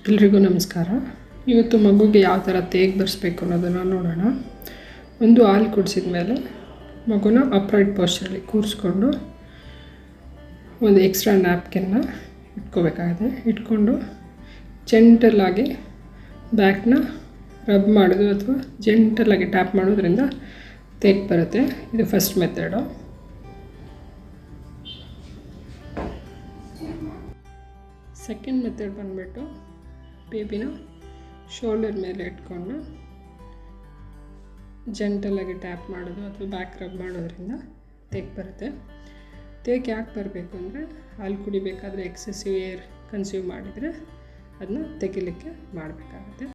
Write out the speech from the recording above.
ಎಲ್ರಿಗೂ ನಮಸ್ಕಾರ. ಇವತ್ತು ಮಗುಗೆ ಯಾವ ಥರ ತೇಗ್ ಬರೆಸ್ಬೇಕು ಅನ್ನೋದನ್ನು ನೋಡೋಣ. ಒಂದು ಹಾಲು ಕುಡಿಸಿದ ಮೇಲೆ ಮಗುನ ಅಪ್ರೈಟ್ ಪೋಸ್ಚರಲ್ಲಿ ಕೂರಿಸ್ಕೊಂಡು ಒಂದು ಎಕ್ಸ್ಟ್ರಾ ನ್ಯಾಪ್ಕಿನ್ನ ಇಟ್ಕೋಬೇಕಾಗುತ್ತೆ. ಇಟ್ಕೊಂಡು ಜೆಂಟಲಾಗಿ ಬ್ಯಾಕ್ನ ರಬ್ ಮಾಡೋದು ಅಥವಾ ಜೆಂಟಲಾಗಿ ಟ್ಯಾಪ್ ಮಾಡೋದ್ರಿಂದ ತೇಗ್ ಬರುತ್ತೆ. ಇದು ಫಸ್ಟ್ ಮೆಥಡು. ಸೆಕೆಂಡ್ ಮೆಥಡ್ ಬಂದುಬಿಟ್ಟು ಬೇಬಿನ ಶೋಲ್ಡರ್ ಮೇಲೆ ಇಟ್ಕೊಂಡು ಜೆಂಟಲಾಗಿ ಟ್ಯಾಪ್ ಮಾಡೋದು ಅಥವಾ ಬ್ಯಾಕ್ ರಬ್ ಮಾಡೋದ್ರಿಂದ ತೇಗ್ ಬರುತ್ತೆ. ತೇಗ್ ಯಾಕೆ ಬರಬೇಕು ಅಂದರೆ ಹಾಲು ಕುಡಿಬೇಕಾದ್ರೆ ಎಕ್ಸೆಸಿವ್ ಏರ್ ಕನ್ಸ್ಯೂಮ್ ಮಾಡಿದರೆ ಅದನ್ನ ತೆಗಿಲಿಕ್ಕೆ ಮಾಡಬೇಕಾಗುತ್ತೆ.